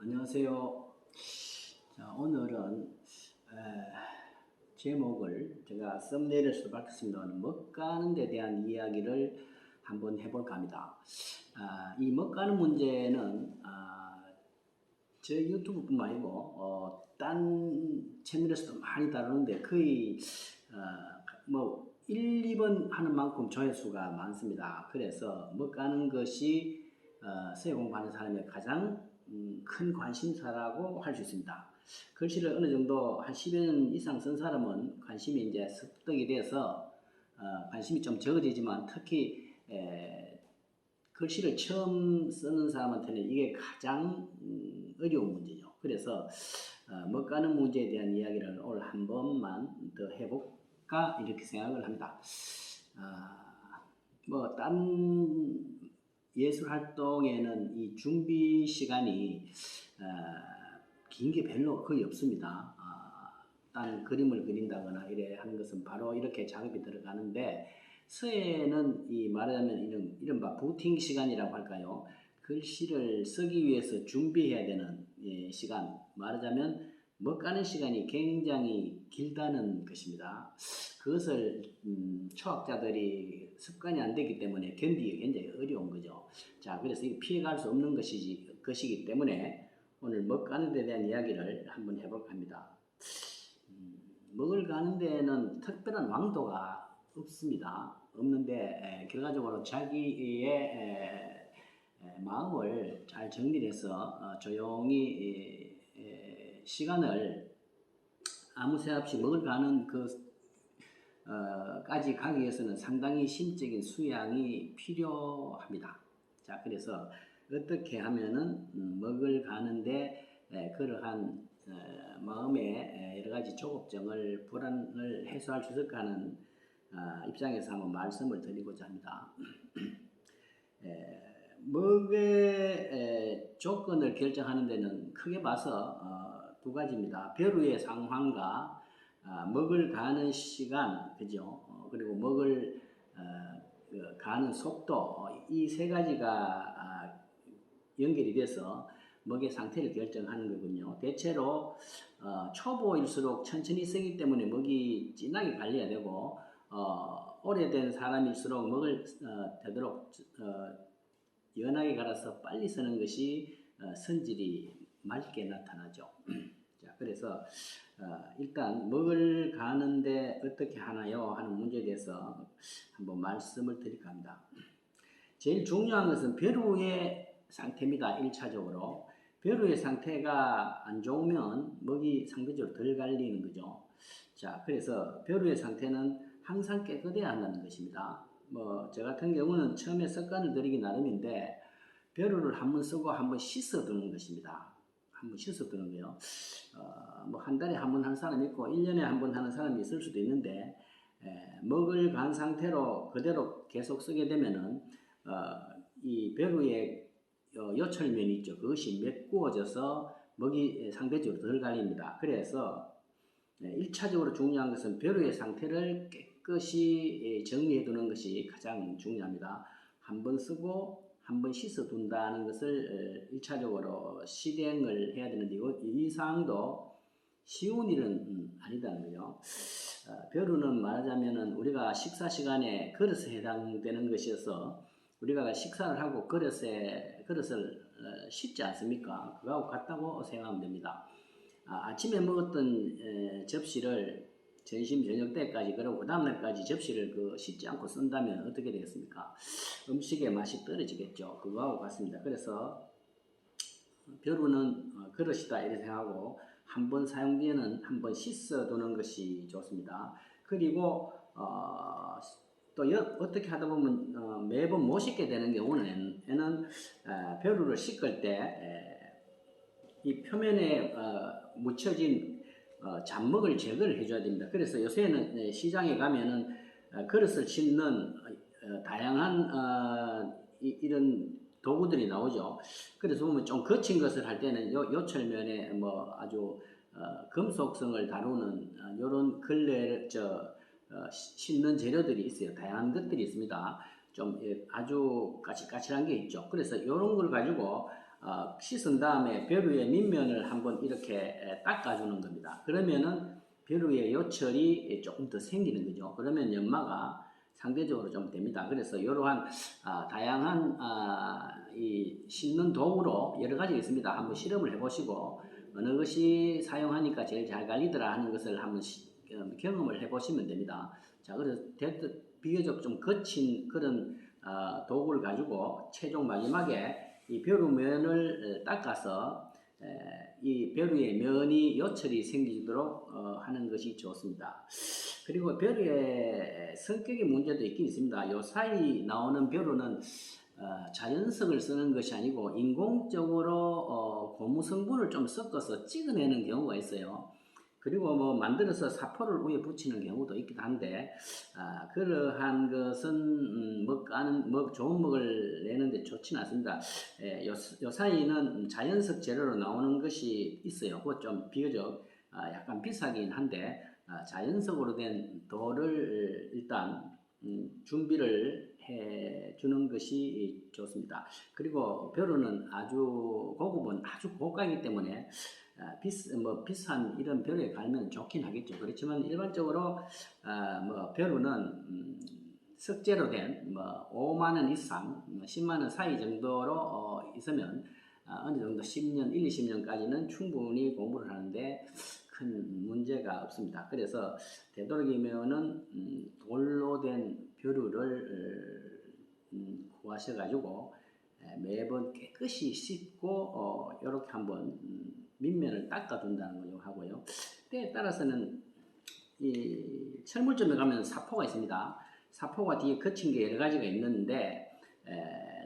안녕하세요. 자, 오늘은 제목을 제가 썸네일에서도 밝혔습니다. 먹가는 데 대한 이야기를 한번 해볼까 합니다. 이 먹가는 문제는 저 유튜브뿐만 아니고 딴 채널에서도 많이 다루는데 거의 뭐 1, 2번 하는 만큼 조회수가 많습니다. 그래서 먹가는 것이 서예 공부하는 사람의 가장 큰 관심사라고 할 수 있습니다. 글씨를 어느 정도 한 10여 년 이상 쓴 사람은 관심이 이제 습득이 돼서 관심이 좀 적어지지만 특히 글씨를 처음 쓰는 사람한테는 이게 가장 어려운 문제죠. 그래서 먹가는 문제에 대한 이야기를 오늘 한 번만 더 해볼까 이렇게 생각을 합니다. 뭐 딴 예술 활동에는 이 준비 시간이 긴 게 별로 거의 없습니다. 딴 그림을 그린다거나 이래 하는 것은 바로 이렇게 작업이 들어가는데 서예는 이 말하자면 이른바 부팅 시간이라고 할까요? 글씨를 쓰기 위해서 준비해야 되는 시간, 말하자면 먹가는 시간이 굉장히 길다는 것입니다. 그것을 초학자들이 습관이 안 되기 때문에 견디기 굉장히 어려운 거죠. 자, 그래서 피해갈 수 없는 것이기 때문에 오늘 먹가는 데 대한 이야기를 한번 해볼까 합니다. 먹을 가는 데는 특별한 왕도가 없습니다. 없는데 결과적으로 자기의 마음을 잘 정리해서 조용히 시간을 아무 생각 없이 먹을 가는 까지 가기 위해서는 상당히 심적인 수양이 필요합니다. 자, 그래서 어떻게 하면은 먹을 가는데 그러한 마음의 여러 가지 조급증을 불안을 해소할 수 있을까 하는 입장에서 한번 말씀을 드리고자 합니다. 먹의 조건을 결정하는 데는 크게 봐서 두 가지입니다. 벼루의 상황과 먹을 가는 시간, 그죠? 그리고 먹을 가는 속도, 이 세 가지가 연결이 돼서 먹의 상태를 결정하는 거군요. 대체로 초보일수록 천천히 쓰기 때문에 먹이 진하게 갈려야 되고 오래된 사람일수록 먹을 되도록 연하게 갈아서 빨리 쓰는 것이 성질이 맑게 나타나죠. 자, 그래서 일단 먹을 가는데 어떻게 하나요? 하는 문제에 대해서 한번 말씀을 드릴까 합니다. 제일 중요한 것은 벼루의 상태입니다. 1차적으로. 벼루의 상태가 안 좋으면 먹이 상대적으로 덜 갈리는 거죠. 자, 그래서 벼루의 상태는 항상 깨끗해야 한다는 것입니다. 뭐, 저 같은 경우는 처음에 습관을 들이기 나름인데, 벼루를 한번 쓰고 한번 씻어 두는 것입니다. 한번 씻어 두는 거요. 뭐, 한 달에 한 번 하는 사람이 있고, 1년에 한 번 하는 사람이 있을 수도 있는데, 먹을 간 상태로 그대로 계속 쓰게 되면은, 이 벼루의 요철면이 있죠. 그것이 메꾸어져서 먹이 상대적으로 덜 갈립니다. 그래서 1차적으로 중요한 것은 벼루의 상태를 깨끗이 정리해 두는 것이 가장 중요합니다. 한번 쓰고 한번 씻어 둔다는 것을 1차적으로 실행을 해야 되는데 이 사항도 쉬운 일은 아니다는 거죠. 벼루는 말하자면은 우리가 식사 시간에 그릇에 해당되는 것이어서 우리가 식사를 하고 그릇을 씻지 않습니까? 그거하고 같다고 생각하면 됩니다. 아침에 먹었던 접시를 점심 저녁 때까지 그리고 그 다음날까지 접시를 씻지 않고 쓴다면 어떻게 되겠습니까? 음식의 맛이 떨어지겠죠. 그거하고 같습니다. 그래서 벼루는 그릇이다 이렇게 생각하고 한 번 사용 뒤에는 한 번 씻어 두는 것이 좋습니다. 그리고 또 어떻게 하다 보면 매번 못 씻게 되는 경우는 벼루를 씻을 때 이 표면에 묻혀진 잡먹을 제거를 해줘야 됩니다. 그래서 요새는 시장에 가면은 그릇을 씻는 다양한 이런 도구들이 나오죠. 그래서 보면 좀 거친 것을 할 때는 요철면에 뭐 아주 금속성을 다루는 이런 씻는 재료들이 있어요. 다양한 것들이 있습니다. 좀 아주 까칠까칠한 게 있죠. 그래서 이런 걸 가지고 씻은 다음에 벼 위에 밑면을 한번 이렇게 닦아주는 겁니다. 그러면은 벼 위에 요철이 조금 더 생기는 거죠. 그러면 연마가 상대적으로 좀 됩니다. 그래서 이러한 다양한 이 씻는 도구로 여러 가지 있습니다. 한번 실험을 해보시고 어느 것이 사용하니까 제일 잘 갈리더라 하는 것을 한번 경험을 해보시면 됩니다. 자, 그래서 비교적 좀 거친 그런 도구를 가지고 최종 마지막에 이 벼루면을 닦아서 이 벼루의 면이 요철이 생기도록 하는 것이 좋습니다. 그리고 벼루의 성격의 문제도 있긴 있습니다. 요 사이 나오는 벼루는 자연석을 쓰는 것이 아니고 인공적으로 고무 성분을 좀 섞어서 찍어내는 경우가 있어요. 그리고 뭐 만들어서 사포를 위에 붙이는 경우도 있기도 한데 그러한 것은 좋은 먹을 내는데 좋지는 않습니다. 요 사이는 자연석 재료로 나오는 것이 있어요. 그것 좀 비교적 약간 비싸긴 한데 자연석으로 된 돌을 일단 준비를 해 주는 것이 좋습니다. 그리고 벼루는 아주 고급은 아주 고가이기 때문에 비싼 이런 벼루에 갈면 좋긴 하겠죠. 그렇지만 일반적으로 벼루는 석재로 된 5만 원 이상, 10만 원 사이 정도로 있으면 어느 정도 10년, 1, 20년까지는 충분히 공부를 하는데 큰 문제가 없습니다. 그래서 되도록이면은 돌로 된 벼루를 구하셔가지고 매번 깨끗이 씻고 이렇게 한번 밑면을 닦아준다는 걸 하고요. 때에 따라서는 이 철물점에 가면 사포가 있습니다. 사포가 뒤에 거친 게 여러 가지가 있는데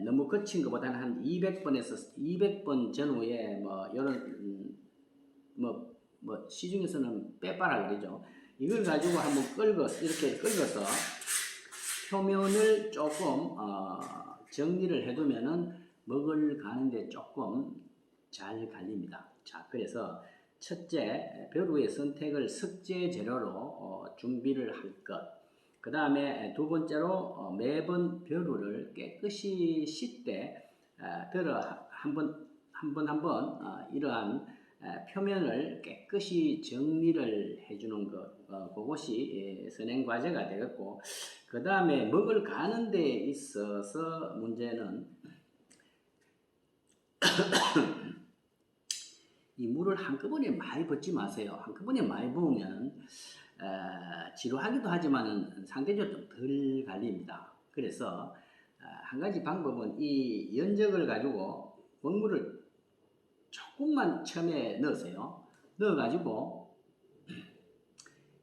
너무 거친 것보다는 한 200번에서 200번 전후에 이런 시중에서는 빼빠라 그러죠. 이걸 가지고 한번 이렇게 긁어서 표면을 조금 정리를 해두면은 먹을 가는데 조금 잘 갈립니다. 자, 그래서 첫째, 벼루의 선택을 석재 재료로 준비를 할 것. 그 다음에 두 번째로 매번 벼루를 깨끗이 씻되 벼루 한번 이러한 표면을 깨끗이 정리를 해주는 것, 그것이 선행 과제가 되겠고, 그 다음에 먹을 가는 데 있어서 문제는 이 물을 한꺼번에 많이 붓지 마세요. 한꺼번에 많이 부으면 지루하기도 하지만 상대적으로 좀 덜 갈립니다. 그래서 한 가지 방법은 이 연적을 가지고 먹물을 조금만 처음에 넣으세요. 넣어가지고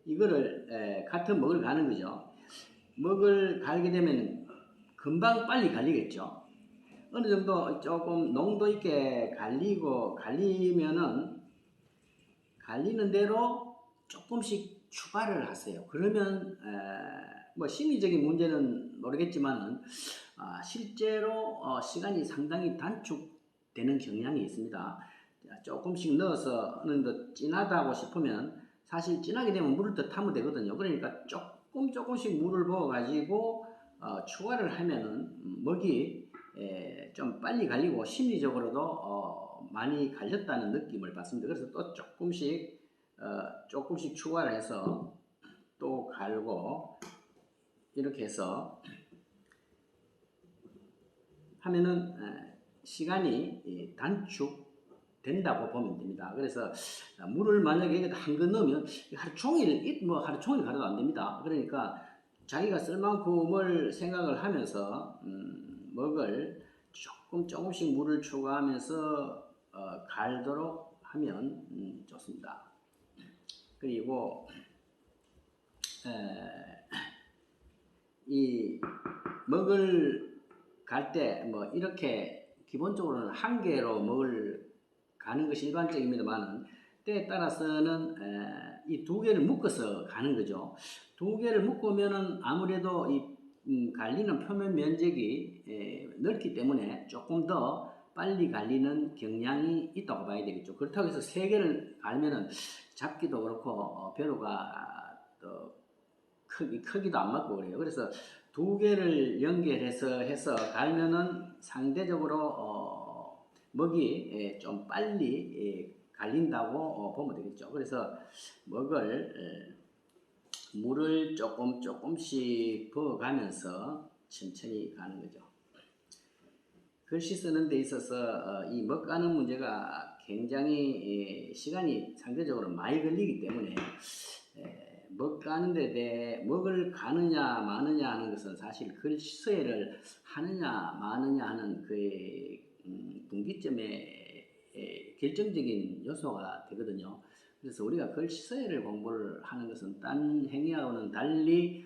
이거를 같은 먹을 가는 거죠. 먹을 갈게 되면 금방 빨리 갈리겠죠. 어느 정도 조금 농도 있게 갈리면은 갈리는 대로 조금씩 추가를 하세요. 그러면 심리적인 문제는 모르겠지만은 실제로 시간이 상당히 단축되는 경향이 있습니다. 조금씩 넣어서 어느 정도 진하다고 싶으면 사실 진하게 되면 물을 더 타면 되거든요. 그러니까 조금씩 물을 부어 가지고 추가를 하면은 먹이 좀 빨리 갈리고 심리적으로도 많이 갈렸다는 느낌을 받습니다. 그래서 또 조금씩 추가를 해서 또 갈고 이렇게 해서 하면은 시간이 단축된다고 보면 됩니다. 그래서 물을 만약에 한근 넣으면 하루 종일 가려도 안 됩니다. 그러니까 자기가 쓸 만큼을 생각을 하면서 먹을 조금씩 물을 추가하면서 갈도록 하면 좋습니다. 그리고 이 먹을 갈 때 이렇게 기본적으로는 한 개로 먹을 가는 것이 일반적입니다만은 때에 따라서는 이 두 개를 묶어서 가는 거죠. 두 개를 묶으면은 아무래도 이 갈리는 표면 면적이 넓기 때문에 조금 더 빨리 갈리는 경향이 있다고 봐야 되겠죠. 그렇다고 해서 세 개를 갈면은 잡기도 그렇고 벼루가 또 크기도 안 맞고 그래요. 그래서 두 개를 연결해서 갈면은 상대적으로 먹이 좀 빨리 갈린다고 보면 되겠죠. 그래서 먹을 물을 조금씩 부어가면서 천천히 가는 거죠. 글씨 쓰는 데 있어서 이 먹 가는 문제가 굉장히 시간이 상대적으로 많이 걸리기 때문에 먹 가는 데 대해 먹을 가느냐 마느냐 하는 것은 사실 글서예를 하느냐 마느냐 하는 그의 분기점의 결정적인 요소가 되거든요. 그래서 우리가 글서예를 공부를 하는 것은 딴 행위하고는 달리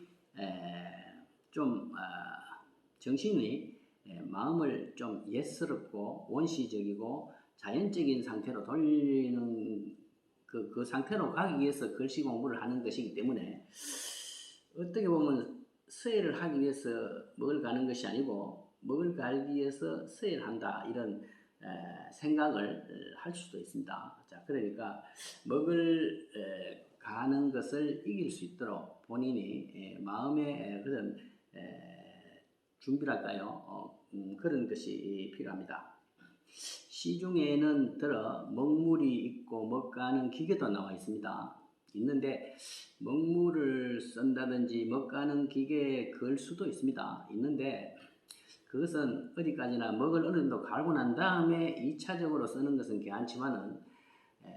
좀 정신이 마음을 좀 예스럽고 원시적이고 자연적인 상태로 돌리는 그 상태로 가기 위해서 글씨 공부를 하는 것이기 때문에 어떻게 보면 서예를 하기 위해서 먹을 가는 것이 아니고 먹을 가기 위해서 서예를 한다 이런 생각을 할 수도 있습니다. 자, 그러니까 먹을 가는 것을 이길 수 있도록 본인이 마음의 그런 준비랄까요? 그런 것이 필요합니다. 시중에는 들어 먹물이 있고 먹가는 기계도 나와 있습니다. 있는데 먹물을 쓴다든지 먹가는 기계에 걸 수도 있습니다. 있는데 그것은 어디까지나 먹을 어느 정도 갈고 난 다음에 2차적으로 쓰는 것은 괜찮지만은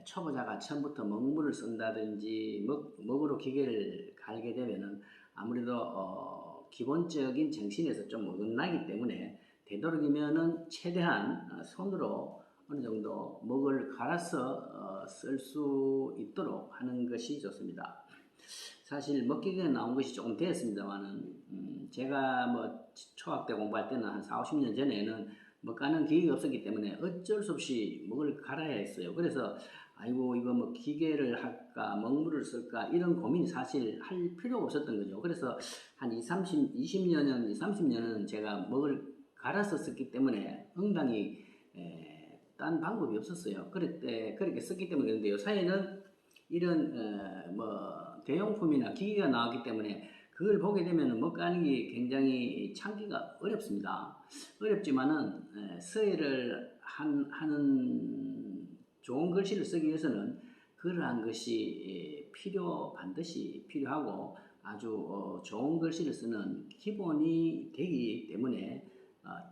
초보자가 처음부터 먹물을 쓴다든지 먹으로 기계를 갈게 되면은 아무래도 기본적인 정신에서 좀 어긋나기 때문에 되도록이면은 최대한 손으로 어느 정도 먹을 갈아서 쓸 수 있도록 하는 것이 좋습니다. 사실 먹기가 나온 것이 조금 되었습니다만은 제가 뭐 초학 때 공부할 때는 한 4, 50년 전에는 먹가는 기계가 없었기 때문에 어쩔 수 없이 먹을 갈아야 했어요. 그래서 아이고 이거 뭐 기계를 할까 먹물을 쓸까 이런 고민이 사실 할 필요가 없었던 거죠. 그래서 한 20년은 30년은 제가 먹을 갈아서 썼기 때문에 응당히 딴 방법이 없었어요. 그렇게 썼기 때문에 그런데 요사이는 이런 뭐 대용품이나 기기가 나왔기 때문에 그걸 보게 되면 먹가는 게 굉장히 참기가 어렵습니다. 어렵지만은 서예를 하는 좋은 글씨를 쓰기 위해서는 그러한 것이 반드시 필요하고 아주 좋은 글씨를 쓰는 기본이 되기 때문에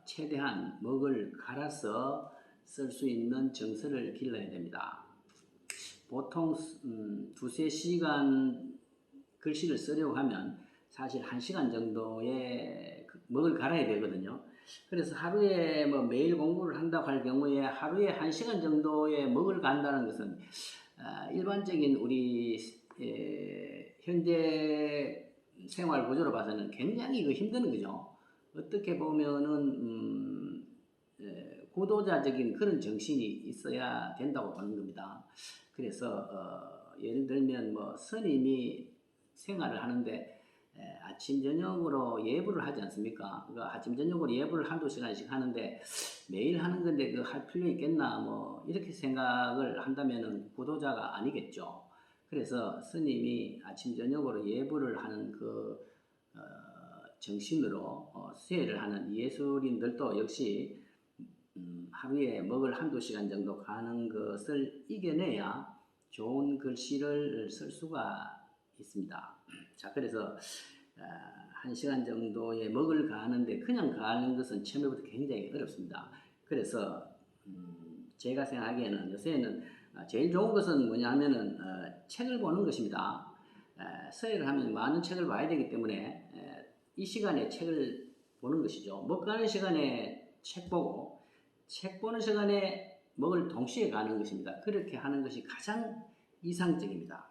최대한 먹을 갈아서 쓸 수 있는 정서를 길러야 됩니다. 보통 두세 시간 글씨를 쓰려고 하면 사실 1시간 정도의 먹을 갈아야 되거든요. 그래서 하루에 뭐 매일 공부를 한다고 할 경우에 하루에 1시간 정도의 먹을 간다는 것은 일반적인 우리 현재 생활 구조로 봐서는 굉장히 힘든 거죠. 어떻게 보면은 구도자적인 그런 정신이 있어야 된다고 보는 겁니다. 그래서 예를 들면 뭐 스님이 생활을 하는데 아침 저녁으로 예불을 하지 않습니까? 그러니까 아침 저녁으로 예불을 한두 시간씩 하는데 매일 하는 건데 그 할 필요 있겠나 뭐 이렇게 생각을 한다면은 구도자가 아니겠죠. 그래서 스님이 아침 저녁으로 예불을 하는 그 정신으로 수혜를 하는 예술인들도 역시 하루에 먹을 한두 시간 정도 가는 것을 이겨내야 좋은 글씨를 쓸 수가 있습니다. 자, 그래서 1시간 정도의 먹을 가는데 그냥 가는 것은 처음부터 굉장히 어렵습니다. 그래서 제가 생각하기에는 요새는 제일 좋은 것은 뭐냐 하면은 책을 보는 것입니다. 서예를 하면 많은 책을 봐야 되기 때문에 이 시간에 책을 보는 것이죠. 먹가는 시간에 책 보고 책 보는 시간에 먹을 동시에 가는 것입니다. 그렇게 하는 것이 가장 이상적입니다.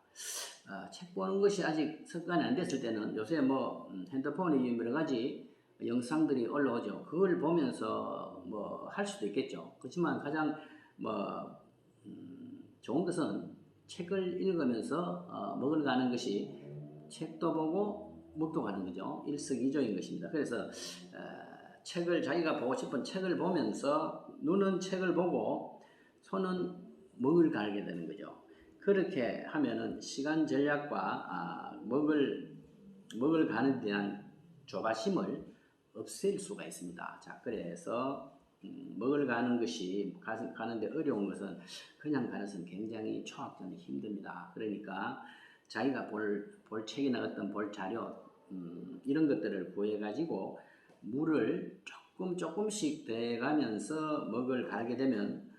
책 보는 것이 아직 습관이 안 됐을 때는 요새 뭐 핸드폰에 여러 가지 영상들이 올라오죠. 그걸 보면서 뭐 할 수도 있겠죠. 그렇지만 가장 뭐 좋은 것은 책을 읽으면서 먹을 가는 것이 책도 보고 먹도 가는 거죠. 일석이조인 것입니다. 그래서 책을 자기가 보고 싶은 책을 보면서 눈은 책을 보고 손은 먹을 갈게 되는 거죠. 그렇게 하면은 시간 전략과 먹을 가는 데 대한 조바심을 없앨 수가 있습니다. 자, 그래서 먹을 가는 것이 가는데 어려운 것은 그냥 가는 것은 굉장히 초학자는 힘듭니다. 그러니까 자기가 볼 책이나 어떤 볼 자료 이런 것들을 구해 가지고 물을 조금씩 대가면서 먹을 가게 되면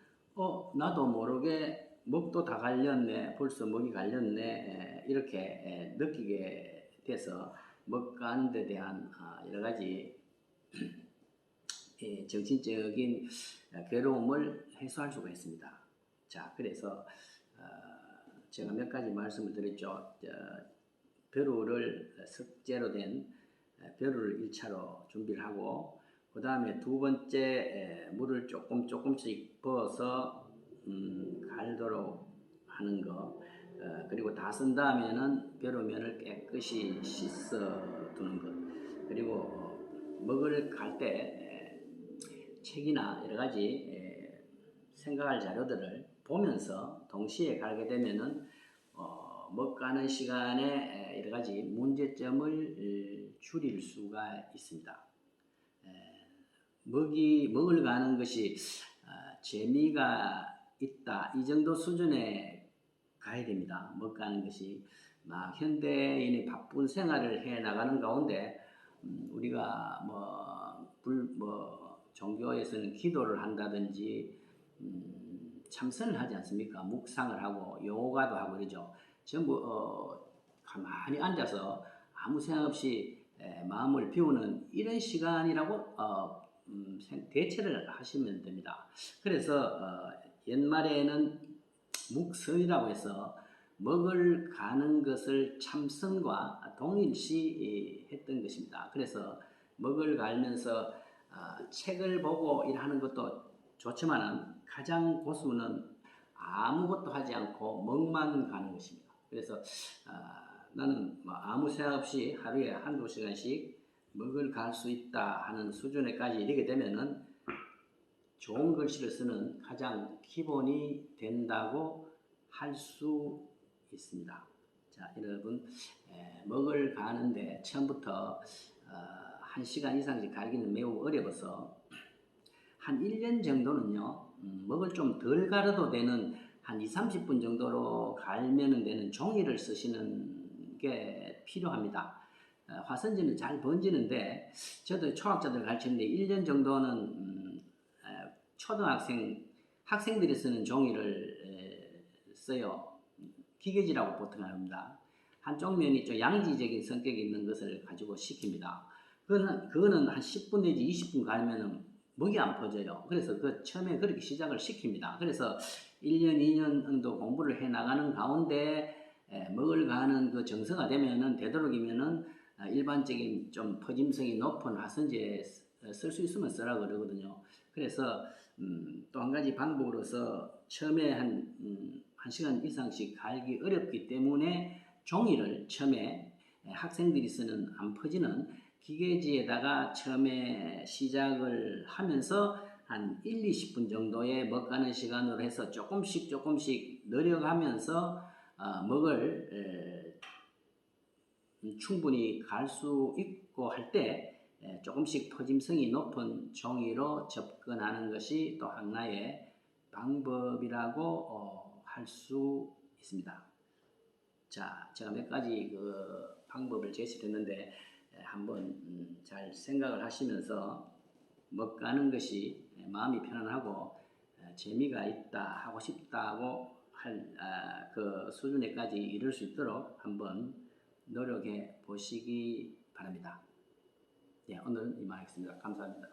나도 모르게 먹도 다 갈렸네, 벌써 먹이 갈렸네, 이렇게 느끼게 돼서 먹 가는 데 대한 여러 가지 정신적인 괴로움을 해소할 수가 있습니다. 자, 그래서 제가 몇 가지 말씀을 드렸죠. 벼루를 석재로 된 벼루를 1차로 준비를 하고, 그 다음에 두 번째 물을 조금씩 부어서 갈도록 하는 거, 그리고 다 쓴 다음에는 벼루면을 깨끗이 씻어 두는 것, 그리고 먹을 갈 때 책이나 여러 가지 생각할 자료들을 보면서 동시에 가게 되면은 먹가는 시간에 여러 가지 문제점을 줄일 수가 있습니다. 먹을 가는 것이 재미가 있다, 이 정도 수준에 가야 됩니다. 먹가는 것이 막 현대인의 바쁜 생활을 해 나가는 가운데 우리가 종교에서는 기도를 한다든지 참선을 하지 않습니까? 묵상을 하고 요가도 하고 그러죠. 전부 가만히 앉아서 아무 생각 없이 마음을 비우는 이런 시간이라고 대체를 하시면 됩니다. 그래서 옛말에는 묵선이라고 해서 먹을 가는 것을 참선과 동일시 했던 것입니다. 그래서 먹을 갈면서 책을 보고 일하는 것도 좋지만 가장 고수는 아무것도 하지 않고 먹만 가는 것입니다. 그래서 나는 아무 생각 없이 하루에 한두 시간씩 먹을 갈 수 있다 하는 수준에까지 이르게 되면은 좋은 글씨를 쓰는 가장 기본이 된다고 할 수 있습니다. 자, 여러분, 먹을 가는데 처음부터 1시간 이상씩 갈기는 매우 어려워서 한 1년 정도는요, 먹을 좀 덜 갈아도 되는 한 20-30분 정도로 갈면 되는 종이를 쓰시는 게 필요합니다. 화선지는 잘 번지는데, 저도 초학자들 가르치는데 1년 정도는 학생들이 쓰는 종이를 써요. 기계지라고 보통 합니다. 한쪽 면이 좀 양지적인 성격이 있는 것을 가지고 시킵니다. 그거는 한 10분 내지 20분 가면은 먹이 안 퍼져요. 그래서 처음에 그렇게 시작을 시킵니다. 그래서 1년, 2년 정도 공부를 해 나가는 가운데 먹을 가는 그 정서가 되면은 되도록이면은 일반적인 좀 퍼짐성이 높은 화선지에 쓸 수 있으면 쓰라 그러거든요. 그래서 또 한 가지 방법으로서 처음에 한 1시간 이상씩 갈기 어렵기 때문에 종이를 처음에 학생들이 쓰는 안 퍼지는 기계지에다가 처음에 시작을 하면서 한 1-20분 정도의 먹가는 시간으로 해서 조금씩 늘려가면서 먹을 충분히 갈 수 있고 할 때 조금씩 퍼짐성이 높은 종이로 접근하는 것이 또 하나의 방법이라고 할 수 있습니다. 자, 제가 몇 가지 그 방법을 제시했는데 한번 잘 생각을 하시면서 먹가는 것이 마음이 편안하고 재미가 있다, 하고 싶다고 할 그 수준에까지 이룰 수 있도록 한번 노력해 보시기 바랍니다. 네, 오늘은 이만하겠습니다. 감사합니다.